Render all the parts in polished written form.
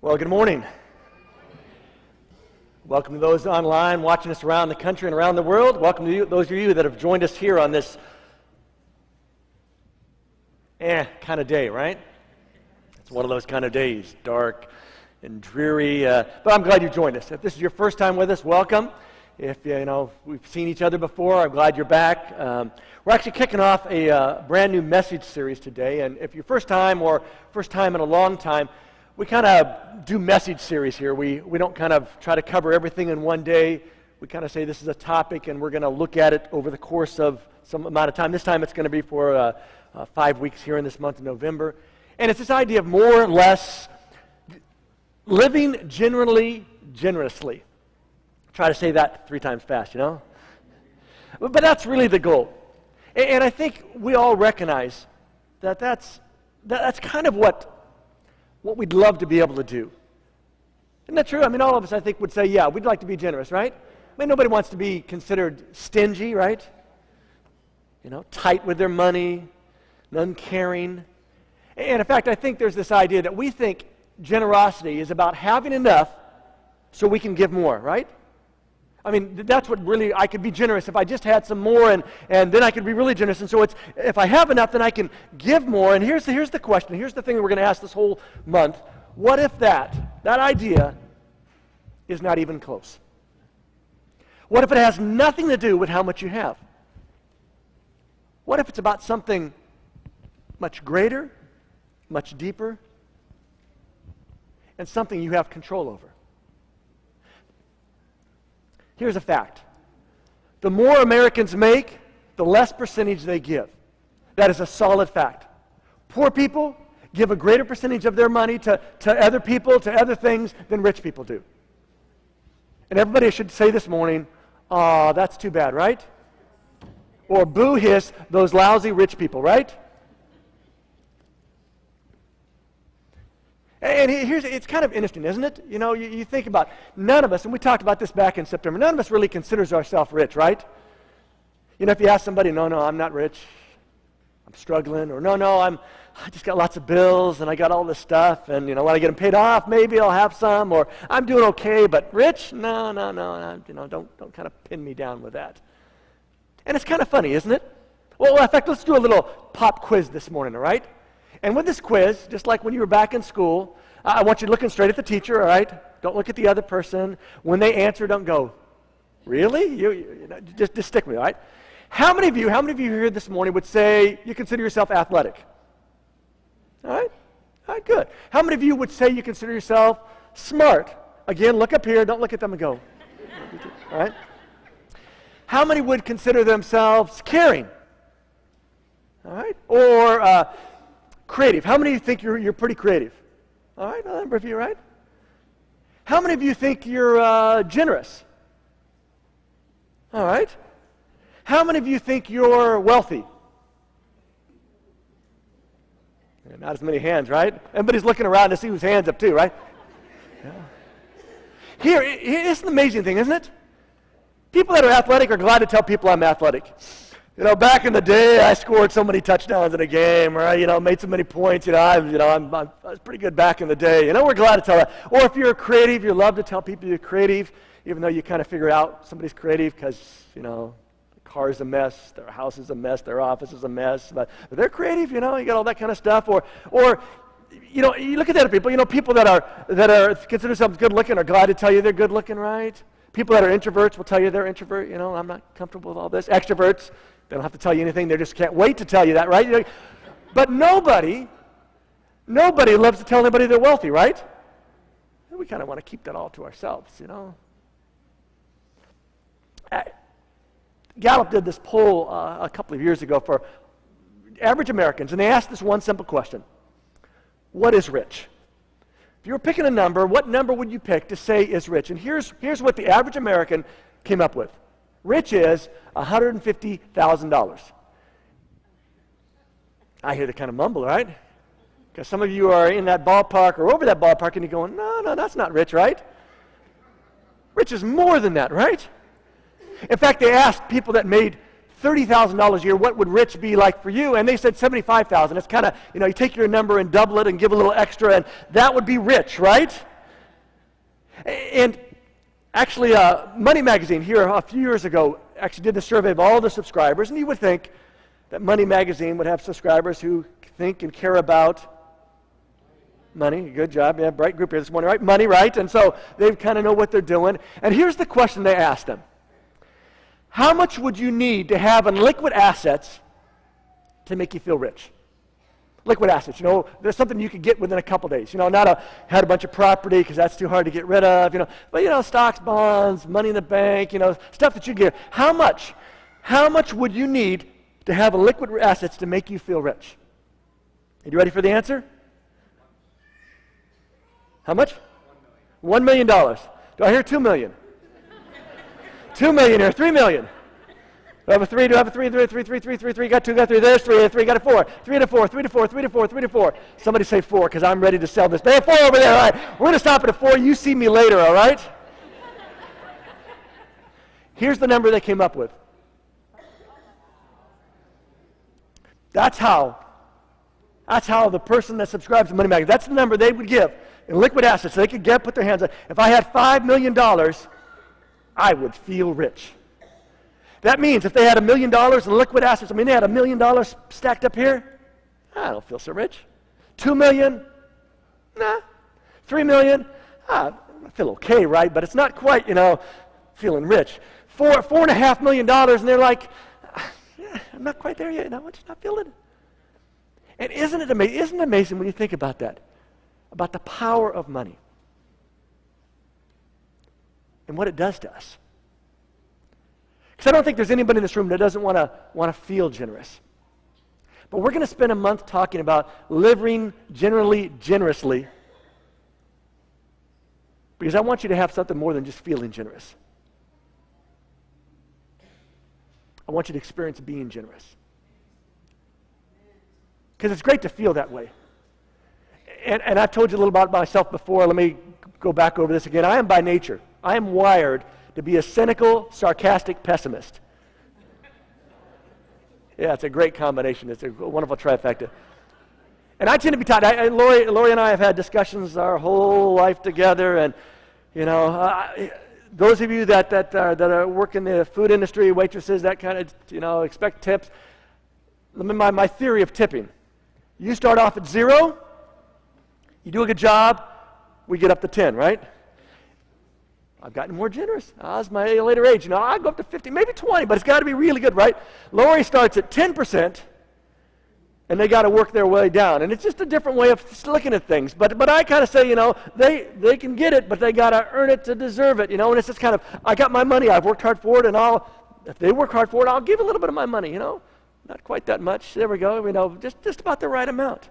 Well, good morning. Welcome to those online watching us around the country and around the world. Welcome to you, those of you that have joined us here on this kind of day, right? It's one of those kind of days, dark and dreary, but I'm glad you joined us. If this is your first time with us, welcome. If we've seen each other before, I'm glad you're back. We're actually kicking off a brand new message series today, and if you're first time or first time in a long time, we kind of do message series here. We don't kind of try to cover everything in one day. We kind of say this is a topic, and we're going to look at it over the course of some amount of time. This time it's going to be for 5 weeks here in this month of November. And it's this idea of more or less living generously. Try to say that 3 times fast, But that's really the goal. And I think we all recognize that that's kind of what we'd love to be able to do. Isn't that true? I mean, all of us, I think, would say, yeah, we'd like to be generous, right? I mean, nobody wants to be considered stingy, right? Tight with their money, uncaring. And in fact, I think there's this idea that we think generosity is about having enough so we can give more, right? I mean, that's what really, I could be generous if I just had some more, and then I could be really generous. And so it's, if I have enough, then I can give more. And here's the question. Here's the thing that we're going to ask this whole month. What if that idea is not even close? What if it has nothing to do with how much you have? What if it's about something much greater, much deeper, and something you have control over? Here's a fact. The more Americans make, the less percentage they give. That is a solid fact. Poor people give a greater percentage of their money to other people, to other things, than rich people do. And everybody should say this morning, "Aw, that's too bad," right? Or boo hiss those lousy rich people, right? And it's kind of interesting, isn't it? You think about, none of us, and we talked about this back in September, none of us really considers ourselves rich, right? If you ask somebody, no, I'm not rich, I'm struggling, or no, I just got lots of bills, and I got all this stuff, and when I get them paid off, maybe I'll have some, or I'm doing okay, but rich? No, don't kind of pin me down with that. And it's kind of funny, isn't it? Well, in fact, let's do a little pop quiz this morning, all right? And with this quiz, just like when you were back in school, I want you looking straight at the teacher, all right? Don't look at the other person. When they answer, don't go, "Really?" Just stick with me, all right? How many of you here this morning would say you consider yourself athletic? All right? All right, good. How many of you would say you consider yourself smart? Again, look up here. Don't look at them and go, all right? How many would consider themselves caring? All right? Or creative. How many of you think you're pretty creative? All right, a number of you, right? How many of you think you're generous? All right. How many of you think you're wealthy? Yeah, not as many hands, right? Everybody's looking around to see whose hand's up too, right? Yeah. Here's the amazing thing, isn't it? People that are athletic are glad to tell people I'm athletic. Back in the day, I scored so many touchdowns in a game, or made so many points. I was pretty good back in the day. We're glad to tell that. Or if you're creative, you love to tell people you're creative, even though you kind of figure out somebody's creative because the car's a mess, their house is a mess, their office is a mess. But they're creative, you got all that kind of stuff. Or you look at the other people. People that are consider themselves good looking are glad to tell you they're good looking, right? People that are introverts will tell you they're introvert. I'm not comfortable with all this. Extroverts, they don't have to tell you anything. They just can't wait to tell you that, right? But nobody loves to tell anybody they're wealthy, right? We kind of want to keep that all to ourselves, Gallup did this poll a couple of years ago for average Americans, and they asked this one simple question. What is rich? If you were picking a number, what number would you pick to say is rich? And here's what the average American came up with. Rich is $150,000. I hear the kind of mumble, right? Because some of you are in that ballpark or over that ballpark, and you're going, no, that's not rich, right? Rich is more than that, right? In fact, they asked people that made $30,000 a year, what would rich be like for you? And they said $75,000. It's kind of, you take your number and double it and give a little extra, and that would be rich, right? And actually, Money Magazine here a few years ago actually did a survey of all the subscribers, and you would think that Money Magazine would have subscribers who think and care about money. Good job. Yeah, bright group here this morning, right? Money, right? And so they kind of know what they're doing. And here's the question they asked them. How much would you need to have in liquid assets to make you feel rich? Liquid assets, there's something you could get within a couple days. Not had a bunch of property because that's too hard to get rid of, but stocks, bonds, money in the bank, stuff that you get. How much would you need to have a liquid assets to make you feel rich? Are you ready for the answer? How much? $1 million. Do I hear 2 million? 2 million here, 3 million. Do I have a 3? Do I have a 3? 3. Got 2, got 3. There's 3, 3, got a 4. 3 to 4, 3 to 4, 3 to 4, 3 to 4. Somebody say 4 because I'm ready to sell this. They have 4 over there, all right. We're going to stop at a 4. You see me later, all right? Here's the number they came up with. That's how the person that subscribes to Money Magazine, that's the number they would give in liquid assets. So they could put their hands on. If I had $5 million, I would feel rich. That means if they had $1 million in liquid assets, they had $1 million stacked up here, I don't feel so rich. 2 million, nah. 3 million, I feel okay, right? But it's not quite, feeling rich. $4.5 million, and they're like, I'm not quite there yet. I'm just not feeling it. And isn't it amazing? Isn't it amazing when you think about that? About the power of money and what it does to us. Because I don't think there's anybody in this room that doesn't want to feel generous. But we're going to spend a month talking about living generously, because I want you to have something more than just feeling generous. I want you to experience being generous. Because it's great to feel that way. And I've told you a little about myself before. Let me go back over this again. I am by nature. I am wired to be a cynical, sarcastic pessimist. Yeah, it's a great combination. It's a wonderful trifecta. And I tend to be tired. Lori and I have had discussions our whole life together, and those of you that are work in the food industry, waitresses, that kind of, expect tips. My theory of tipping: you start off at 0, you do a good job, we get up to 10, right? I've gotten more generous as my later age. I go up to 50, maybe 20, but it's got to be really good, right? Lori starts at 10%, and they got to work their way down. And it's just a different way of looking at things. But I kind of say, they can get it, but they got to earn it to deserve it, and it's just kind of, I got my money, I've worked hard for it, and if they work hard for it, I'll give a little bit of my money, Not quite that much. There we go, just about the right amount.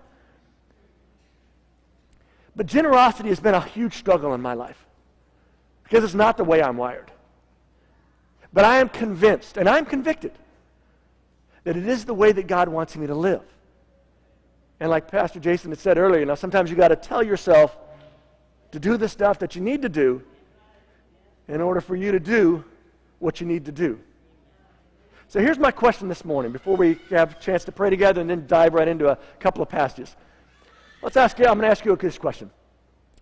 But generosity has been a huge struggle in my life, because it's not the way I'm wired. But I am convinced, and I'm convicted, that it is the way that God wants me to live. And like Pastor Jason had said earlier, sometimes you got to tell yourself to do the stuff that you need to do in order for you to do what you need to do. So here's my question this morning, before we have a chance to pray together and then dive right into a couple of passages. I'm going to ask you this question.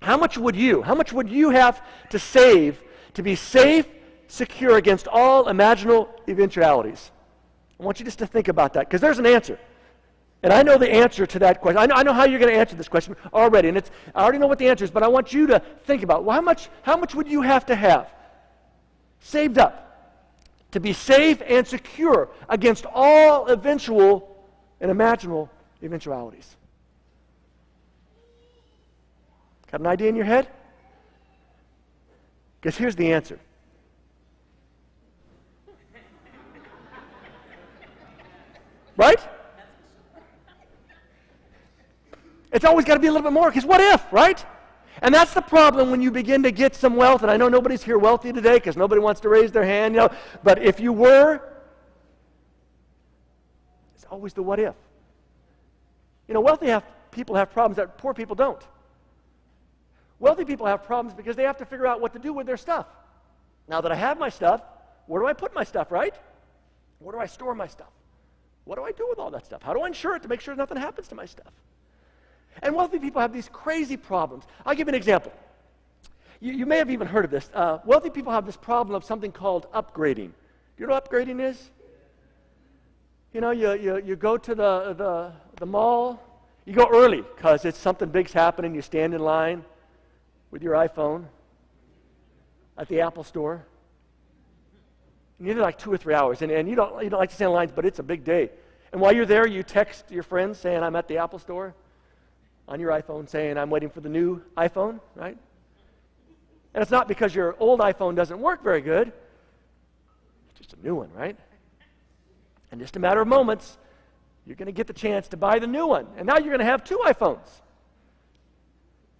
How much would you have to save to be safe, secure against all imaginable eventualities? I want you just to think about that, because there's an answer. And I know the answer to that question. I know how you're going to answer this question already, and I already know what the answer is, but I want you to think about, how much would you have to have saved up to be safe and secure against all eventual and imaginable eventualities? Got an idea in your head? Because here's the answer. Right? It's always got to be a little bit more, because what if, right? And that's the problem when you begin to get some wealth, and I know nobody's here wealthy today because nobody wants to raise their hand, but if you were, it's always the what if. Wealthy people have problems that poor people don't. Wealthy people have problems because they have to figure out what to do with their stuff. Now that I have my stuff, where do I put my stuff, right? Where do I store my stuff? What do I do with all that stuff? How do I insure it to make sure nothing happens to my stuff? And wealthy people have these crazy problems. I'll give you an example. You may have even heard of this. Wealthy people have this problem of something called upgrading. Do you know what upgrading is? You know, you go to the mall. You go early because it's something big's happening. You stand in line with your iPhone at the Apple store. And you're there like 2 or 3 hours, and you don't like to stand in lines, but it's a big day. And while you're there, you text your friends saying, I'm at the Apple store, on your iPhone saying, I'm waiting for the new iPhone, right? And it's not because your old iPhone doesn't work very good. It's just a new one, right? In just a matter of moments, you're going to get the chance to buy the new one. And now you're going to have 2 iPhones.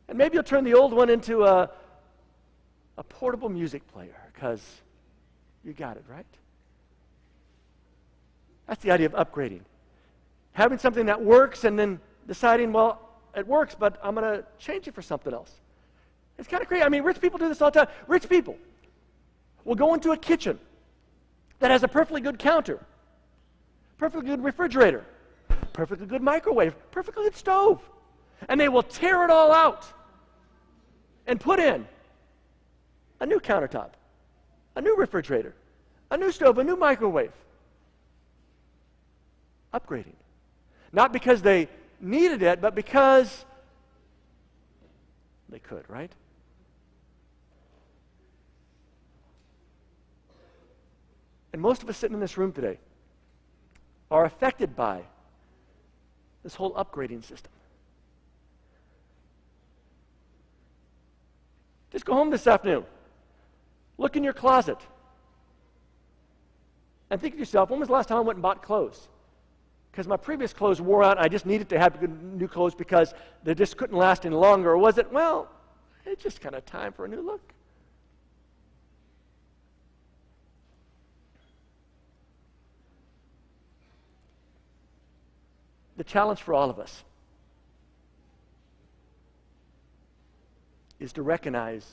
And maybe you'll turn the old one into a portable music player because you got it, right? That's the idea of upgrading. Having something that works and then deciding, well, it works, but I'm going to change it for something else. It's kind of crazy. I mean, rich people do this all the time. Rich people will go into a kitchen that has a perfectly good counter, perfectly good refrigerator, perfectly good microwave, perfectly good stove, and they will tear it all out and put in a new countertop, a new refrigerator, a new stove, a new microwave. Upgrading. Not because they needed it, but because they could, right? And most of us sitting in this room today are affected by this whole upgrading system. Just go home this afternoon. Look in your closet. And think to yourself, when was the last time I went and bought clothes? Because my previous clothes wore out, and I just needed to have good new clothes because they just couldn't last any longer. Or was it, well, it's just kind of time for a new look? The challenge for all of us is to recognize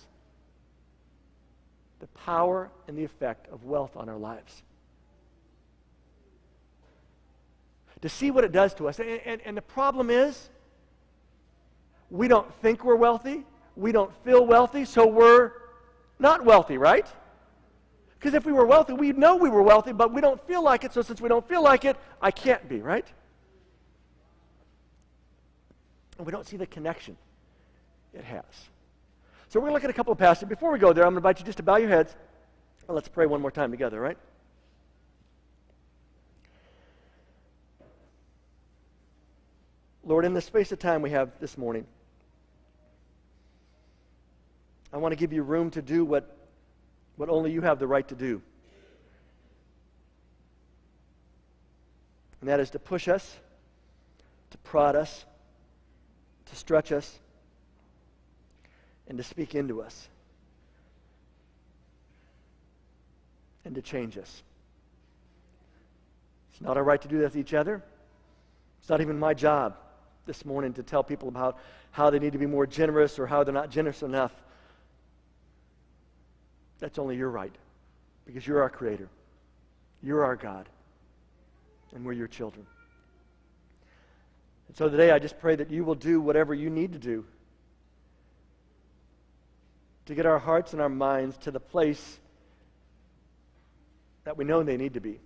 the power and the effect of wealth on our lives. To see what it does to us. And the problem is, we don't think we're wealthy, we don't feel wealthy, so we're not wealthy, right? Because if we were wealthy, we'd know we were wealthy, but we don't feel like it, so since we don't feel like it, I can't be, right? And we don't see the connection it has. So we're going to look at a couple of passages. Before we go there, I'm going to invite you just to bow your heads, and let's pray one more time together, right? Lord, in the space of time we have this morning, I want to give you room to do what only you have the right to do. And that is to push us, to prod us, to stretch us, and to speak into us, and to change us. It's not our right to do that with each other. It's not even my job this morning to tell people about how they need to be more generous or how they're not generous enough. That's only your right, because you're our Creator. You're our God, and we're your children. And so today I just pray that you will do whatever you need to do to get our hearts and our minds to the place that we know they need to be.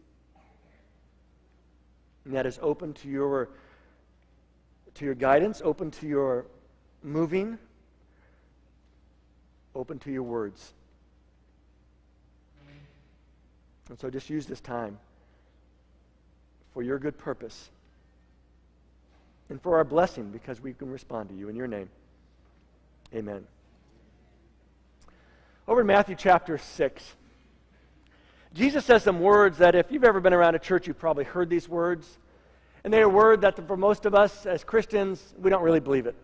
And that is open to your guidance, open to your moving, open to your words. And so just use this time for your good purpose and for our blessing, because we can respond to you in your name. Amen. Over in Matthew chapter 6, Jesus says some words that if you've ever been around a church, you've probably heard these words. And they're a word that for most of us as Christians, we don't really believe it.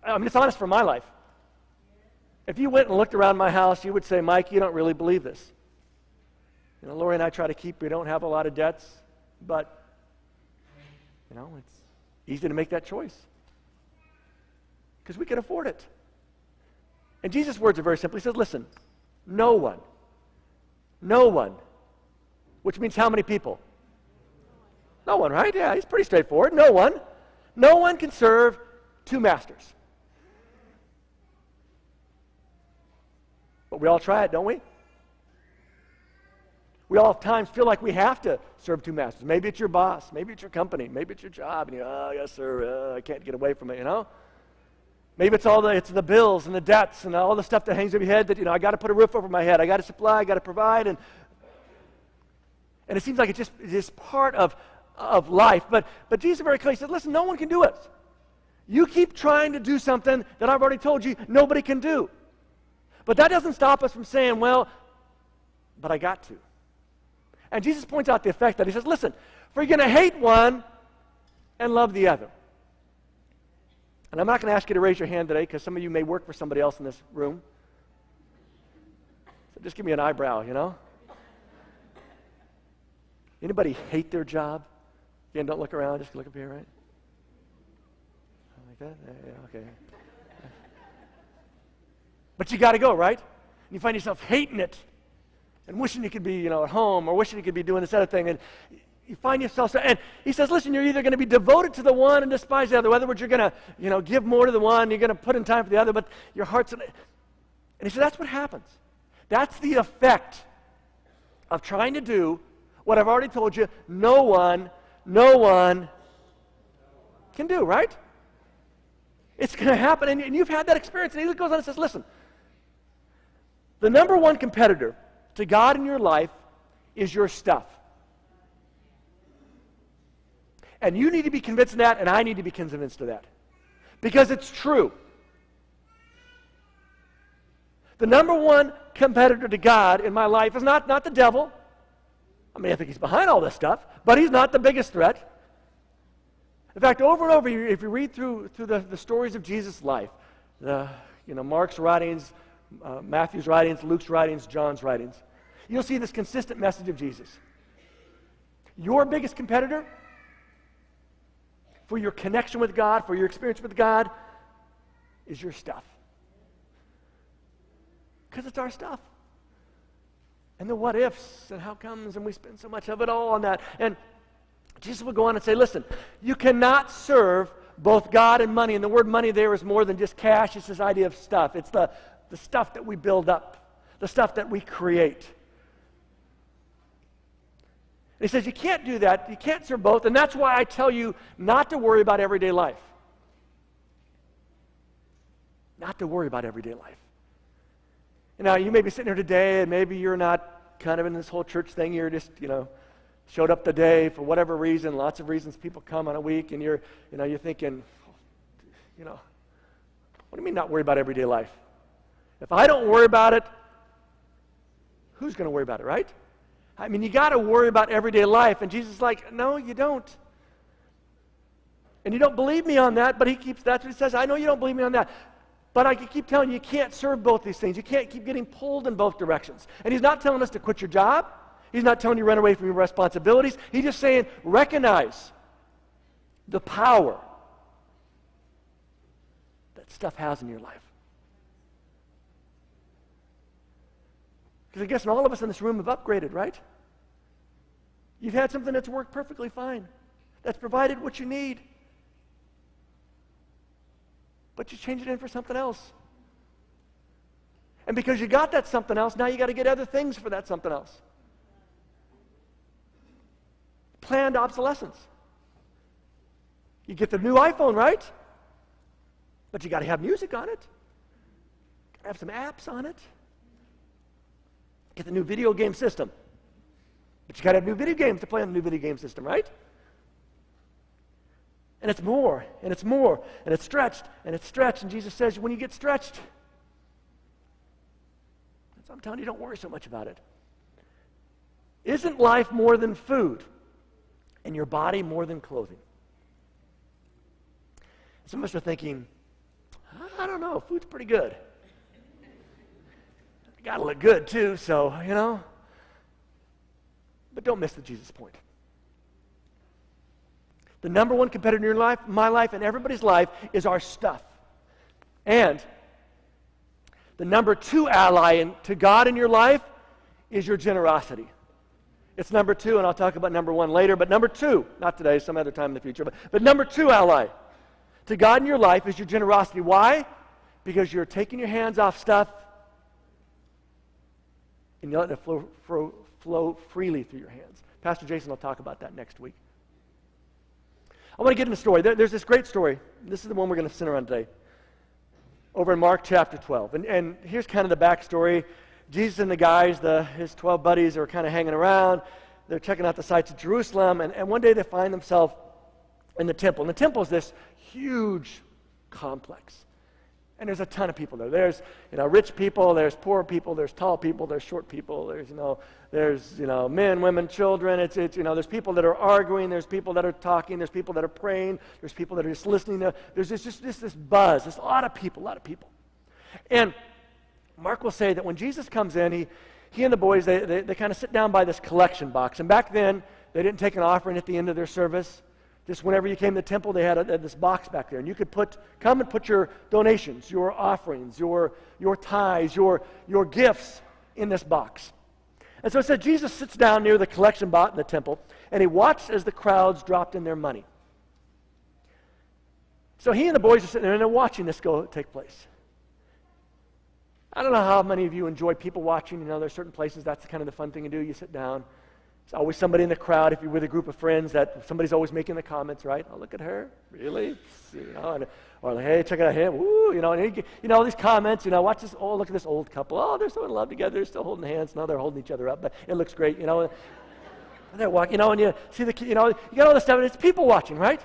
I mean, it's honest for my life. If you went and looked around my house, you would say, Mike, you don't really believe this. You know, Lori and I try to keep, we don't have a lot of debts, but, you know, it's easy to make that choice because we can afford it. And Jesus' words are very simple. He says, listen, no one, which means how many people? No one, right? Yeah, he's pretty straightforward. No one can serve two masters. But we all try it, don't we? We all at times feel like we have to serve two masters. Maybe it's your boss. Maybe it's your company. Maybe it's your job. And you go, oh, yes, sir, I can't get away from it, Maybe it's it's the bills and the debts and all the stuff that hangs over your head that, I got to put a roof over my head. I got to supply, I got to provide. And it seems like it's just part of life. But Jesus very clearly said, listen, no one can do it. You keep trying to do something that I've already told you nobody can do. But that doesn't stop us from saying, well, but I got to. And Jesus points out the effect that he says, listen, for you're going to hate one and love the other. And I'm not going to ask you to raise your hand today because some of you may work for somebody else in this room. So just give me an eyebrow, Anybody hate their job? Again, don't look around, just look up here, right? Like that? Yeah, okay. But you got to go, right? And you find yourself hating it and wishing you could be, at home or wishing you could be doing this other thing. And you find yourself, and he says, listen, you're either going to be devoted to the one and despise the other. In other words, you're going to, give more to the one, you're going to put in time for the other, but your heart's, and he said, that's what happens. That's the effect of trying to do what I've already told you no one can do, right? It's going to happen, and you've had that experience. And he goes on and says, listen, the number one competitor to God in your life is your stuff. And you need to be convinced of that, and I need to be convinced of that. Because it's true. The number one competitor to God in my life is not the devil. I mean, I think he's behind all this stuff, but he's not the biggest threat. In fact, over and over, if you read through the stories of Jesus' life, Mark's writings, Matthew's writings, Luke's writings, John's writings, you'll see this consistent message of Jesus. Your biggest competitor for your connection with God, for your experience with God, is your stuff. Because it's our stuff. And the what ifs and how comes, and we spend so much of it all on that. And Jesus would go on and say, listen, you cannot serve both God and money. And the word money there is more than just cash. It's this idea of stuff. It's the stuff that we build up, the stuff that we create. And he says you can't do that. You can't serve both. And that's why I tell you not to worry about everyday life. Not to worry about everyday life. Now, you may be sitting here today, and maybe you're not kind of in this whole church thing. You're just, showed up today for whatever reason. Lots of reasons people come on a week, and you're thinking, what do you mean not worry about everyday life? If I don't worry about it, who's going to worry about it, right? I mean, you got to worry about everyday life. And Jesus is like, no, you don't. And you don't believe me on that, but that's what he says. I know you don't believe me on that. But I can keep telling you, you can't serve both these things. You can't keep getting pulled in both directions. And he's not telling us to quit your job. He's not telling you to run away from your responsibilities. He's just saying, recognize the power that stuff has in your life. Because I guess all of us in this room have upgraded, right? You've had something that's worked perfectly fine, that's provided what you need. But you change it in for something else. And because you got that something else, now you got to get other things for that something else. Planned obsolescence. You get the new iPhone, right? But you got to have music on it. Got to have some apps on it. Get the new video game system. But you got to have new video games to play on the new video game system, right? And it's more, and it's more, and it's stretched, and it's stretched. And Jesus says, when you get stretched, so I'm telling you, don't worry so much about it. Isn't life more than food, and your body more than clothing? Some of us are thinking, I don't know, food's pretty good. Gotta look good too, so, But don't miss the Jesus point. The number one competitor in your life, my life, and everybody's life is our stuff. And the number two ally to God in your life is your generosity. It's number two, and I'll talk about number one later, but number two, not today, some other time in the future, but number two ally to God in your life is your generosity. Why? Because you're taking your hands off stuff and you're letting it flow freely through your hands. Pastor Jason will talk about that next week. I want to get into a story. There's this great story. This is the one we're going to center on today. Over in Mark chapter 12. And here's kind of the backstory. Jesus and the guys, his 12 buddies, are kind of hanging around. They're checking out the sights of Jerusalem. And one day they find themselves in the temple. And the temple is this huge complex. And there's a ton of people there. There's, rich people, there's poor people, there's tall people, there's short people, there's men, women, children. It's there's people that are arguing, there's people that are talking, there's people that are praying, there's people that are just listening. There's just this buzz. There's a lot of people. And Mark will say that when Jesus comes in, he and the boys, they kind of sit down by this collection box. And back then, they didn't take an offering at the end of their service. Just whenever you came to the temple, they had this box back there. And you could come and put your donations, your offerings, your tithes, your gifts in this box. And so it said Jesus sits down near the collection box in the temple, and he watched as the crowds dropped in their money. So he and the boys are sitting there, and they're watching this take place. I don't know how many of you enjoy people watching. There's certain places that's kind of the fun thing to do. You sit down. There's always somebody in the crowd, if you're with a group of friends, that somebody's always making the comments, right? Oh, look at her. Really? Or like, hey, check out him. Woo, and all these comments, watch this. Oh, look at this old couple. Oh, they're so in love together. They're still holding hands. Now they're holding each other up, but it looks great, And they're walking, and you see the, you got all this stuff, and it's people watching, right?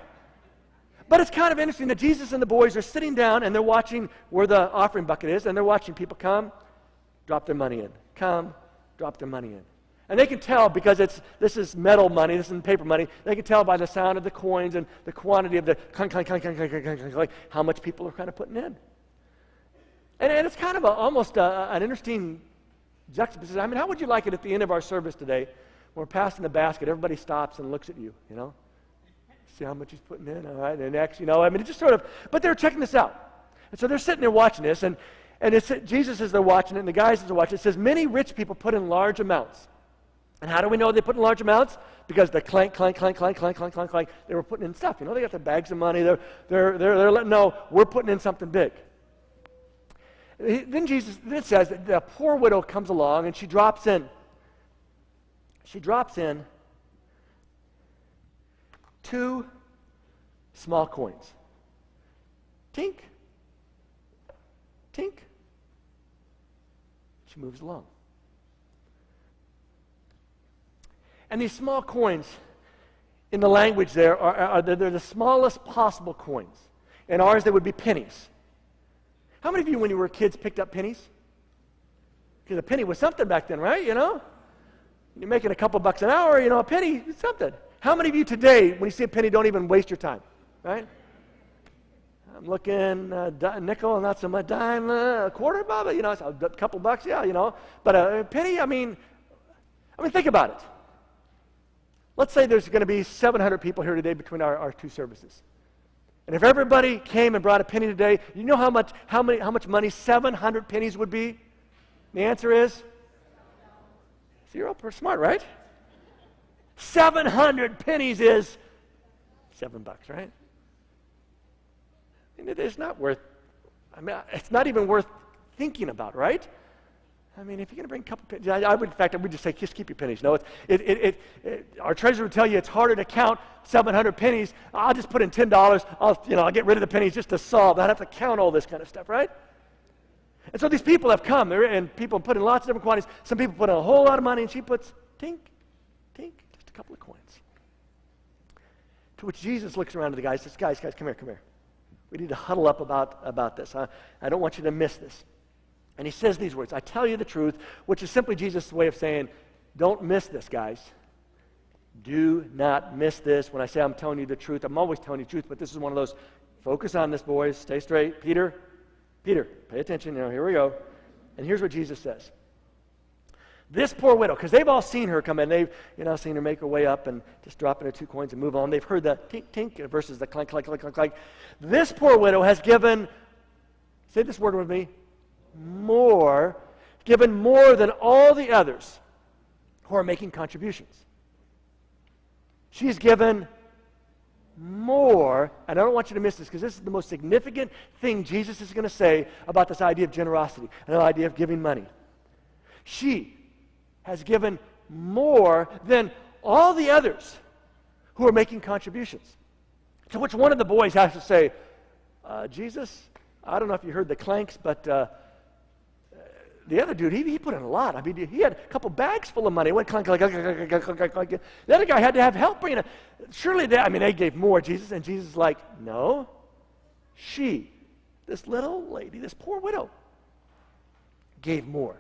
But it's kind of interesting that Jesus and the boys are sitting down, and they're watching where the offering bucket is, and they're watching people come, drop their money in. Come, drop their money in. And they can tell, because this is metal money, this isn't paper money, they can tell by the sound of the coins and the quantity of the clunk, clunk, clunk, clunk, clunk, clunk, clunk, how much people are kind of putting in. And it's kind of almost an interesting juxtaposition. I mean, how would you like it at the end of our service today, when we're passing the basket, everybody stops and looks at you, See how much he's putting in, all right, and next, it just sort of, but they're checking this out. And so they're sitting there watching this, and Jesus, as they're watching it, and the guys as they're watching it, says, many rich people put in large amounts. And how do we know they put in large amounts? Because the clank, clank, clank, clank, clank, clank, clank, clank, they were putting in stuff. They got their bags of money. They're letting know we're putting in something big. Then Jesus, it says that the poor widow comes along and she drops in 2 small coins. Tink, tink. She moves along. And these small coins, in the language there, they're the smallest possible coins. In ours, they would be pennies. How many of you, when you were kids, picked up pennies? Because a penny was something back then, right? You're making a couple bucks an hour, a penny is something. How many of you today, when you see a penny, don't even waste your time, right? I'm looking, nickel, not so much, dime, a quarter, Bob, a couple bucks, yeah, But a penny, I mean, think about it. Let's say there's going to be 700 people here today between our 2 services. And if everybody came and brought a penny today, you know how much money 700 pennies would be? The answer is 0. Pretty smart, right? 700 pennies is $7, right? And it's not it's not even worth thinking about, right? If you're going to bring a couple pennies, I would just say, just keep your pennies. No, our treasurer would tell you it's harder to count 700 pennies. I'll just put in $10. I'll get rid of the pennies just to solve. I don't have to count all this kind of stuff, right? And so these people have come, and people put in lots of different quantities. Some people put in a whole lot of money, and she puts, tink, tink, just a couple of coins. To which Jesus looks around to the guys and says, guys, come here. We need to huddle up about this. I don't want you to miss this. And he says these words, I tell you the truth, which is simply Jesus' way of saying, don't miss this, guys. Do not miss this. When I say I'm telling you the truth, I'm always telling you the truth, but this is one of those, focus on this, boys, stay straight. Peter, pay attention, here we go. And here's what Jesus says. This poor widow, because they've all seen her come in. They've seen her make her way up and just drop in her 2 coins and move on. They've heard the tink, tink versus the clank, clank, clank, clank, clank. This poor widow has given, say this word with me, given more than all the others who are making contributions. She's given more, and I don't want you to miss this because this is the most significant thing Jesus is going to say about this idea of generosity and the idea of giving money. She has given more than all the others who are making contributions. To which one of the boys has to say, Jesus, I don't know if you heard the clanks, but the other dude, he put in a lot. I mean, he had a couple bags full of money. It went clank, clank, clank, clank, clank, clank. The other guy had to have help bringing it. Surely they gave more, Jesus. And Jesus is like, no. She, this little lady, this poor widow, gave more.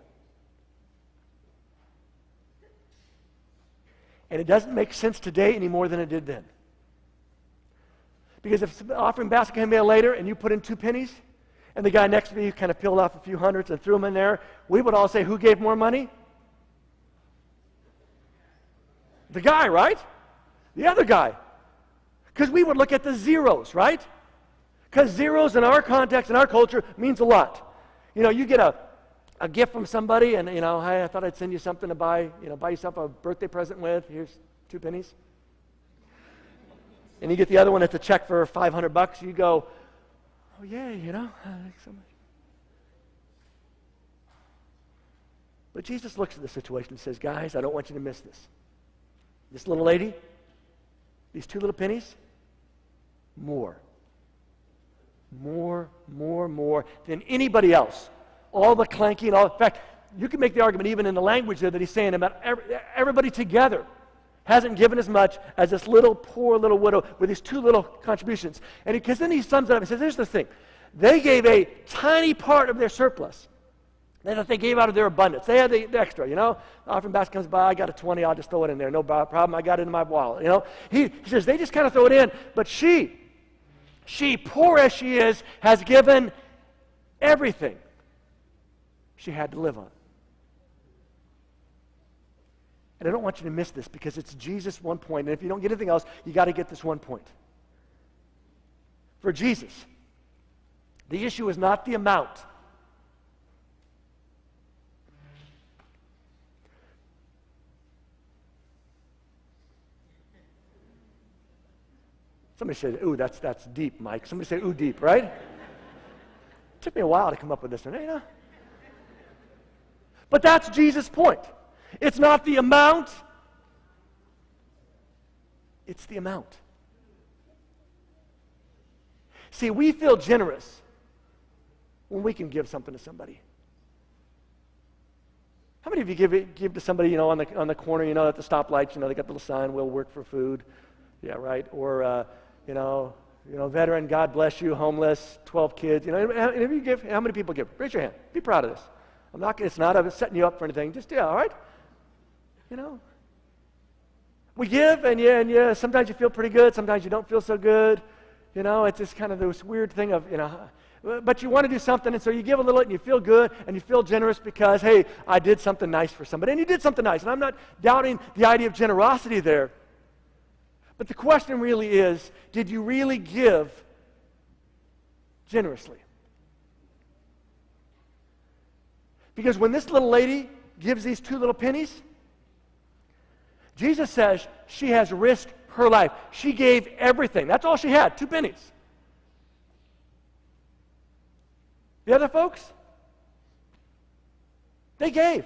And it doesn't make sense today any more than it did then. Because if the offering basket came in later and you put in 2 pennies, and the guy next to me kind of peeled off a few hundreds and threw them in there, we would all say, who gave more money? The guy, right? The other guy. Because we would look at the zeros, right? Because zeros in our context, in our culture, means a lot. You know, you get a gift from somebody and, hey, I thought I'd send you something to buy yourself a birthday present with. Here's 2 pennies. And you get the other one that's a check for $500. You go, oh, yeah, thanks so much. But Jesus looks at the situation and says, guys, I don't want you to miss this. This little lady, these 2 little pennies, more than anybody else. All the clanking, in fact, you can make the argument even in the language there that he's saying about everybody together hasn't given as much as this poor little widow with these 2 little contributions. And because then he sums it up and says, here's the thing. They gave a tiny part of their surplus that they gave out of their abundance. They had the extra, The offering basket comes by, I got a 20, I'll just throw it in there. No problem, I got it in my wallet, He says, they just kind of throw it in. But she, poor as she is, has given everything she had to live on. And I don't want you to miss this because it's Jesus' one point. And if you don't get anything else, you got to get this one point. For Jesus, the issue is not the amount. Somebody said, ooh, that's deep, Mike. Somebody said, ooh, deep, right? It took me a while to come up with this one, But that's Jesus' point. It's not the amount, it's the amount. See, we feel generous when we can give something to somebody. How many of you give to somebody, on the corner, at the stoplights, they got the little sign, we'll work for food. Yeah, right. Or, veteran, God bless you, homeless, 12 kids. If you give, how many people give? Raise your hand. Be proud of this. It's not setting you up for anything. Just, all right. We give, and sometimes you feel pretty good, sometimes you don't feel so good. It's just kind of this weird thing of, but you want to do something, and so you give a little, and you feel good, and you feel generous because, hey, I did something nice for somebody, and you did something nice, and I'm not doubting the idea of generosity there. But the question really is, did you really give generously? Because when this little lady gives these 2 little pennies, Jesus says she has risked her life. She gave everything. That's all she had, 2 pennies. The other folks, they gave.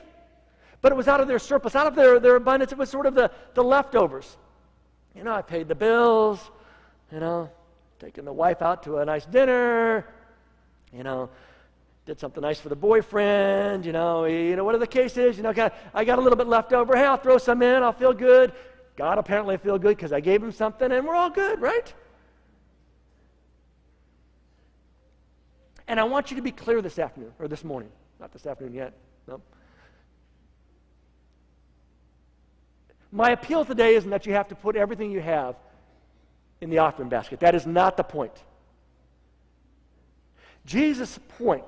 But it was out of their surplus, out of their abundance. It was sort of the leftovers. I paid the bills, taking the wife out to a nice dinner, did something nice for the boyfriend, whatever the case is, I got a little bit left over. Hey, I'll throw some in, I'll feel good. God apparently feel good because I gave him something, and we're all good, right? And I want you to be clear this afternoon, or this morning. Not this afternoon yet, no. My appeal today isn't that you have to put everything you have in the offering basket. That is not the point. Jesus' point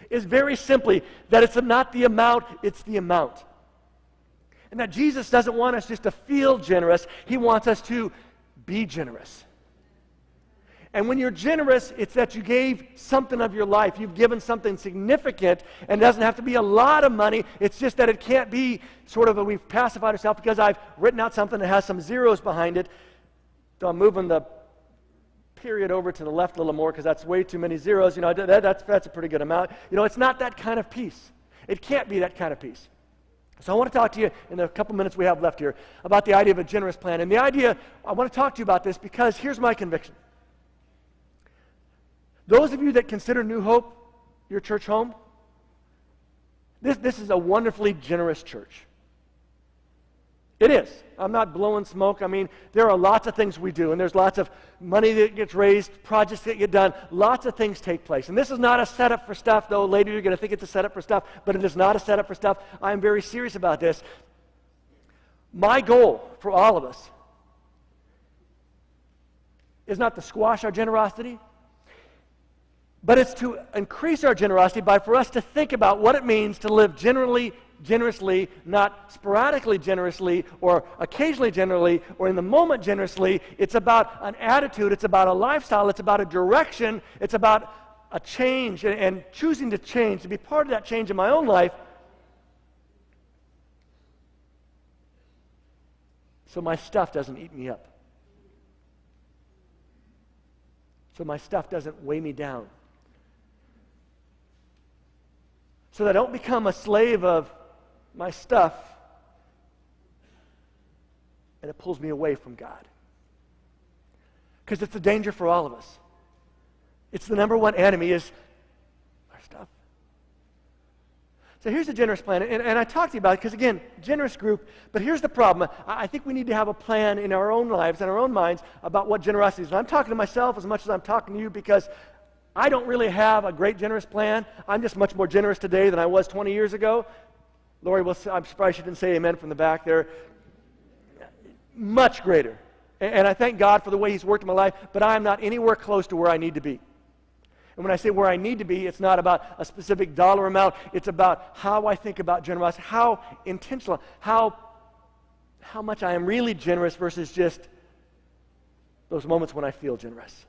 is very simply that it's not the amount, it's the amount. And that Jesus doesn't want us just to feel generous, he wants us to be generous. And when you're generous, it's that you gave something of your life. You've given something significant, and it doesn't have to be a lot of money. It's just that it can't be sort of we've pacified ourselves because I've written out something that has some zeros behind it. So I'm moving the period over to the left a little more because that's way too many zeros. That's a pretty good amount. It's not that kind of peace. It can't be that kind of peace. So I want to talk to you in the couple minutes we have left here about the idea of a generous plan. And the idea, I want to talk to you about this because here's my conviction. Those of you that consider New Hope your church home, this is a wonderfully generous church. It is. I'm not blowing smoke. I mean, there are lots of things we do, and there's lots of money that gets raised, projects that get done, lots of things take place. And this is not a setup for stuff, though later you're going to think it's a setup for stuff, but it is not a setup for stuff. I am very serious about this. My goal for all of us is not to squash our generosity, but it's to increase our generosity for us to think about what it means to live generously, not sporadically generously or occasionally generously or in the moment generously. It's about an attitude, it's about a lifestyle, it's about a direction, it's about a change and choosing to change, to be part of that change in my own life so my stuff doesn't eat me up. So my stuff doesn't weigh me down. So that I don't become a slave of my stuff and it pulls me away from God. Because it's a danger for all of us. It's the number one enemy is our stuff. So here's a generous plan, and I talked to you about it because, again, generous group, but here's the problem. I think we need to have a plan in our own lives and our own minds about what generosity is. And I'm talking to myself as much as I'm talking to you because I don't really have a great generous plan. I'm just much more generous today than I was 20 years ago. Lori, I'm surprised she didn't say amen from the back there. Much greater. And I thank God for the way He's worked in my life, but I am not anywhere close to where I need to be. And when I say where I need to be, it's not about a specific dollar amount. It's about how I think about generosity, how intentional, how much I am really generous versus just those moments when I feel generous.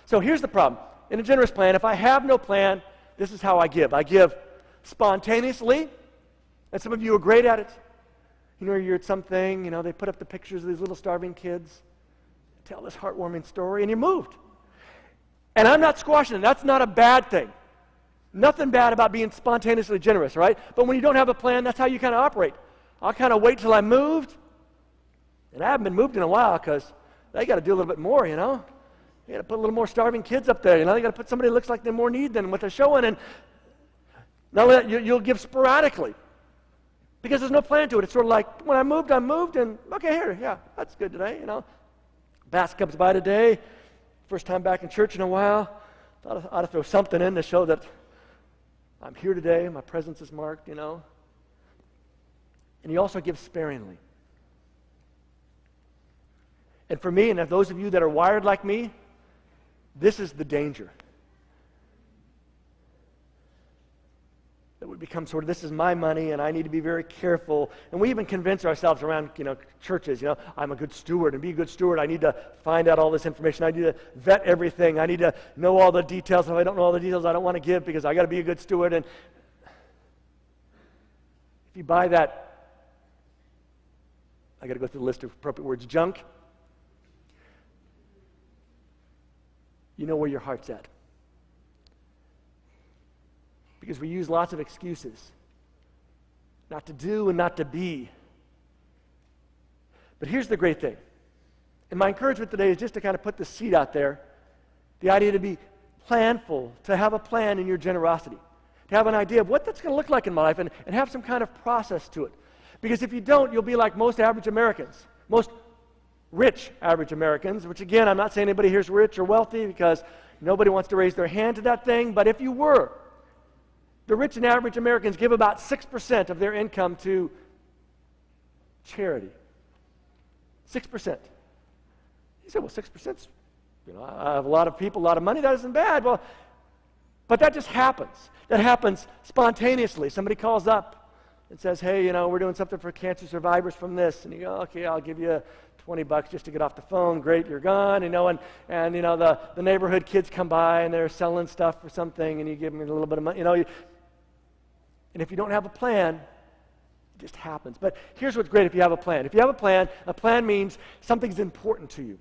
So here's the problem. In a generous plan, if I have no plan, this is how I give. I give spontaneously, and some of you are great at it. You're at something, they put up the pictures of these little starving kids, tell this heartwarming story, and you're moved. And I'm not squashing it. That's not a bad thing. Nothing bad about being spontaneously generous, right? But when you don't have a plan, that's how you kind of operate. I'll kind of wait till I'm moved, and I haven't been moved in a while because they got to do a little bit more, You got to put a little more starving kids up there. They got to put somebody who looks like they're more need than what they're showing. And not only that, you'll give sporadically because there's no plan to it. It's sort of like, when I moved, and okay, here, yeah, that's good today, Bass comes by today, first time back in church in a while. Thought I ought to throw something in to show that I'm here today, my presence is marked, And you also give sparingly. And for me, and if those of you that are wired like me, this is the danger. That we become sort of, this is my money and I need to be very careful. And we even convince ourselves around, churches, I'm a good steward, and be a good steward, I need to find out all this information. I need to vet everything. I need to know all the details. If I don't know all the details, I don't want to give because I got to be a good steward. And if you buy that, I got to go through the list of appropriate words, junk, you know where your heart's at. Because we use lots of excuses not to do and not to be. But here's the great thing. And my encouragement today is just to kind of put the seed out there, the idea to be planful, to have a plan in your generosity, to have an idea of what that's going to look like in my life and have some kind of process to it. Because if you don't, you'll be like most average Americans, most rich average Americans, which again, I'm not saying anybody here is rich or wealthy because nobody wants to raise their hand to that thing, but if you were, the rich and average Americans give about 6% of their income to charity. 6%. You say, well, 6%'s, I have a lot of people, a lot of money, that isn't bad. Well, but that just happens. That happens spontaneously. Somebody calls up and says, hey, we're doing something for cancer survivors from this. And you go, okay, I'll give you $20 just to get off the phone. Great, you're gone. And the neighborhood kids come by and they're selling stuff for something and you give them a little bit of money. And if you don't have a plan, it just happens. But here's what's great if you have a plan. If you have a plan means something's important to you.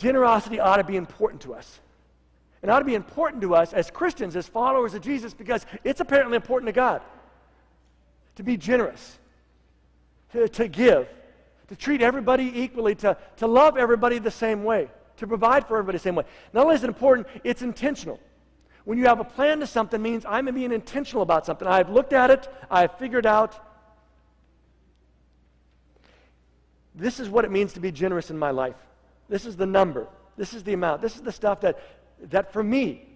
Generosity ought to be important to us. It ought to be important to us as Christians, as followers of Jesus, because it's apparently important to God to be generous, to give, to treat everybody equally, to love everybody the same way, to provide for everybody the same way. Not only is it important, it's intentional. When you have a plan to something, means I'm being intentional about something. I've looked at it, I've figured out, this is what it means to be generous in my life. This is the number. This is the amount. This is the stuff that for me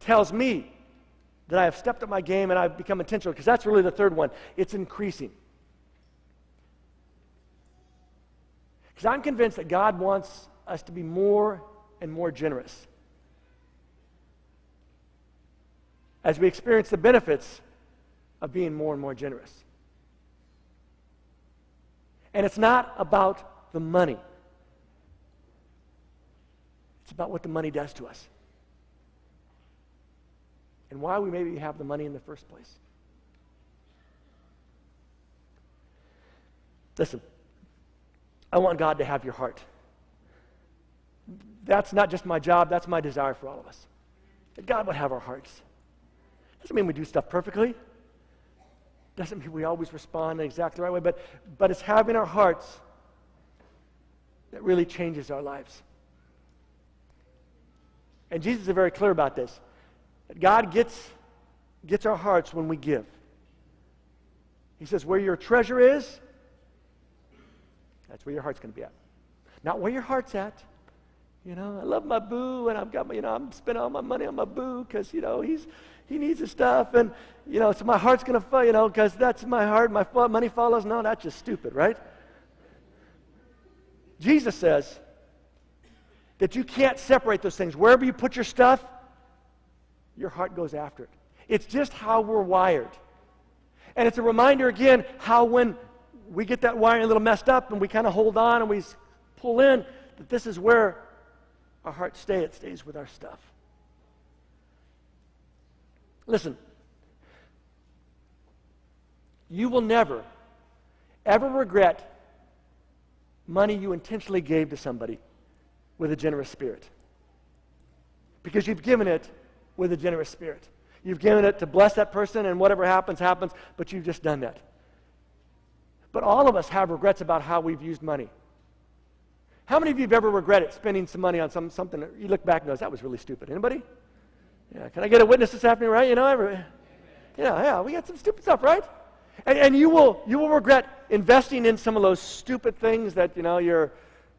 tells me that I have stepped up my game and I've become intentional, because that's really the third one. It's increasing. Because I'm convinced that God wants us to be more and more generous as we experience the benefits of being more and more generous. And it's not about the money. It's about what the money does to us and why we maybe have the money in the first place. Listen, I want God to have your heart. That's not just my job, that's my desire for all of us. That God would have our hearts. Doesn't mean we do stuff perfectly. Doesn't mean we always respond in exactly the right way, but it's having our hearts that really changes our lives. And Jesus is very clear about this. That God gets our hearts when we give. He says, where your treasure is, that's where your heart's going to be at. Not where your heart's at. I love my boo, and I've got I'm spending all my money on my boo because, he needs his stuff, and, so my heart's going to, because that's my heart, my money follows. No, that's just stupid, right? Jesus says that you can't separate those things. Wherever you put your stuff, your heart goes after it. It's just how we're wired. And it's a reminder again how when we get that wiring a little messed up and we kind of hold on and we pull in, that this is where our hearts stay. It stays with our stuff. Listen, you will never, ever regret money you intentionally gave to somebody with a generous spirit. Because you've given it with a generous spirit. You've given it to bless that person, and whatever happens, happens, but you've just done that. But all of us have regrets about how we've used money. How many of you have ever regretted spending some money on something that you look back and goes, that was really stupid? Anybody? Yeah, can I get a witness this afternoon, right? Yeah, we got some stupid stuff, right? And you will regret investing in some of those stupid things that,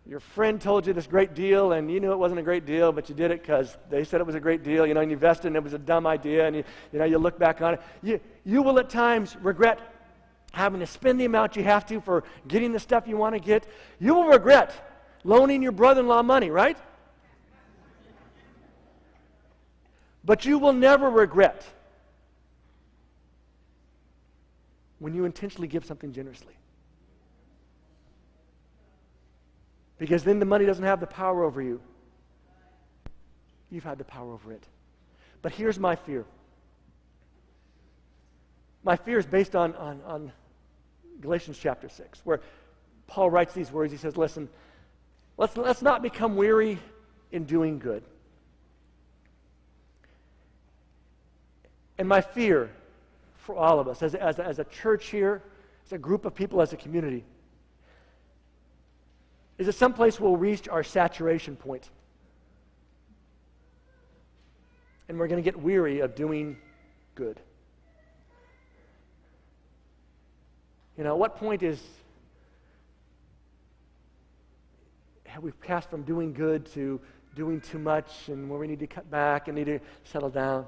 your friend told you this great deal, and you knew it wasn't a great deal, but you did it because they said it was a great deal, and you invested, and it was a dumb idea, and you look back on it. You will at times regret having to spend the amount you have to for getting the stuff you want to get. You will regret loaning your brother-in-law money, right? But you will never regret when you intentionally give something generously. Because then the money doesn't have the power over you. You've had the power over it. But here's my fear. My fear is based on Galatians chapter 6, where Paul writes these words. He says, listen, let's not become weary in doing good. And my fear for all of us, as a church here, as a group of people, as a community, is that someplace we'll reach our saturation point. And we're going to get weary of doing good. At what point have we passed from doing good to doing too much, and where we need to cut back and need to settle down?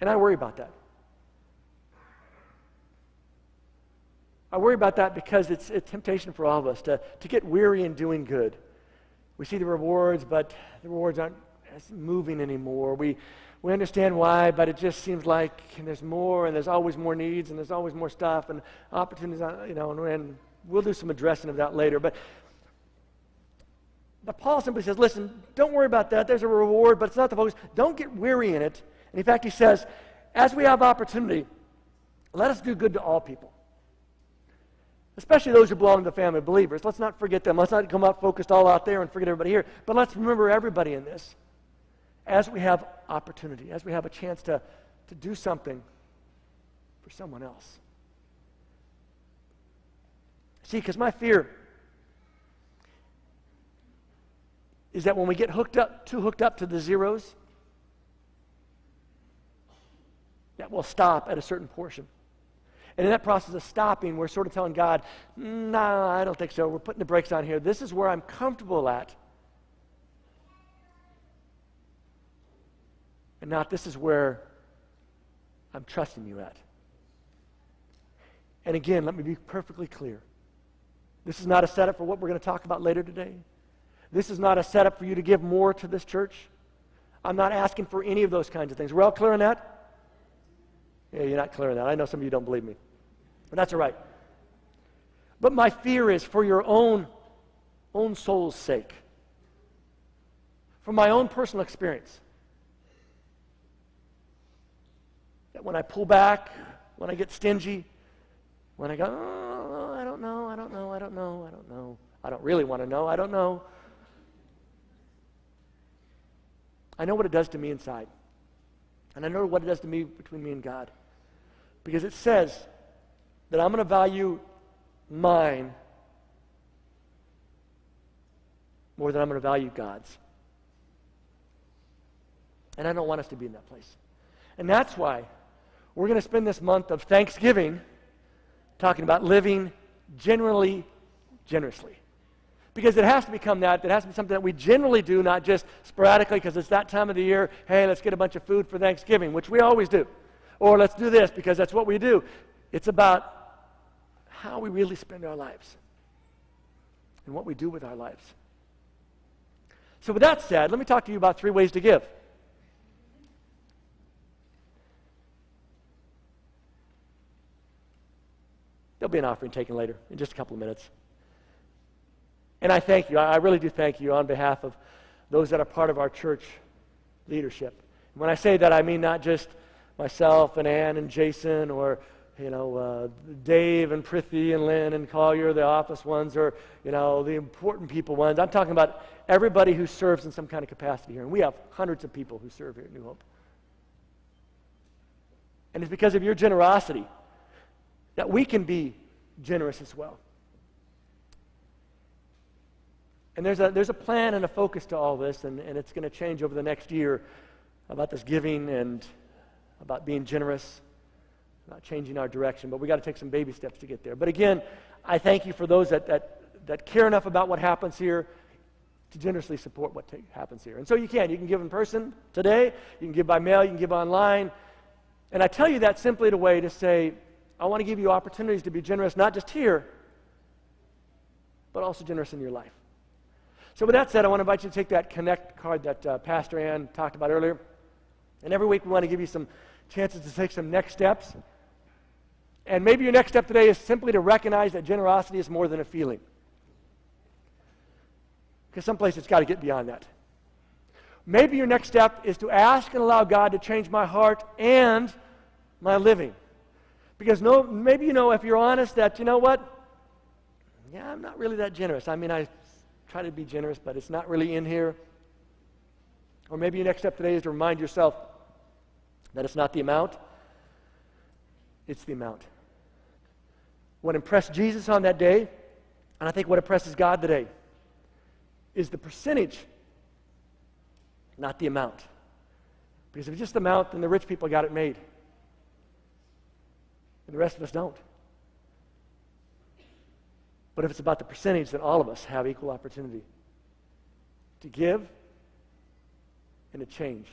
And I worry about that. I worry about that because it's a temptation for all of us to get weary in doing good. We see the rewards, but the rewards aren't as moving anymore. We understand why, but it just seems like there's more, and there's always more needs, and there's always more stuff, and opportunities, and we'll do some addressing of that later. But Paul simply says, listen, don't worry about that. There's a reward, but it's not the focus. Don't get weary in it. And in fact, he says, as we have opportunity, let us do good to all people. Especially those who belong to the family of believers. Let's not forget them. Let's not come out focused all out there and forget everybody here. But let's remember everybody in this as we have opportunity, as we have a chance to do something for someone else. See, because my fear is that when we get too hooked up to the zeros, that we'll stop at a certain portion. And in that process of stopping, we're sort of telling God, no, I don't think so. We're putting the brakes on here. This is where I'm comfortable at. And not this is where I'm trusting you at. And again, let me be perfectly clear. This is not a setup for what we're going to talk about later today. This is not a setup for you to give more to this church. I'm not asking for any of those kinds of things. We're all clear on that? Yeah, you're not clear on that. I know some of you don't believe me. But that's all right. But my fear is for your own soul's sake. For my own personal experience. That when I pull back, when I get stingy, when I go, oh, I don't know, I don't really want to know, I don't know. I know what it does to me inside. And I know what it does to me between me and God. Because it says that I'm going to value mine more than I'm going to value God's. And I don't want us to be in that place. And that's why we're going to spend this month of Thanksgiving talking about living generously. Because it has to become that. It has to be something that we generally do, not just sporadically because it's that time of the year. Hey, let's get a bunch of food for Thanksgiving, which we always do. Or let's do this because that's what we do. It's about how we really spend our lives and what we do with our lives. So with that said, let me talk to you about 3 ways to give. There'll be an offering taken later in just a couple of minutes. And I thank you. I really do thank you on behalf of those that are part of our church leadership. When I say that, I mean not just myself and Ann and Jason or, Dave and Prithvi and Lynn and Collier, the office ones, or, the important people ones. I'm talking about everybody who serves in some kind of capacity here. And we have hundreds of people who serve here at New Hope. And it's because of your generosity that we can be generous as well. And there's a plan and a focus to all this, and it's going to change over the next year about this giving and about being generous, about changing our direction. But we got to take some baby steps to get there. But again, I thank you for those that care enough about what happens here to generously support what happens here. And so you can give in person today, you can give by mail, you can give online. And I tell you that simply in a way to say, I want to give you opportunities to be generous, not just here, but also generous in your life. So with that said, I want to invite you to take that Connect card that Pastor Ann talked about earlier. And every week we want to give you some chances to take some next steps. And maybe your next step today is simply to recognize that generosity is more than a feeling. Because someplace it's got to get beyond that. Maybe your next step is to ask and allow God to change my heart and my living. Because maybe if you're honest that, yeah, I'm not really that generous. I mean, I try to be generous, but it's not really in here. Or maybe your next step today is to remind yourself that it's not the amount, it's the amount. What impressed Jesus on that day, and I think what impresses God today, is the percentage, not the amount. Because if it's just the amount, then the rich people got it made. And the rest of us don't. But if it's about the percentage, then all of us have equal opportunity to give and to change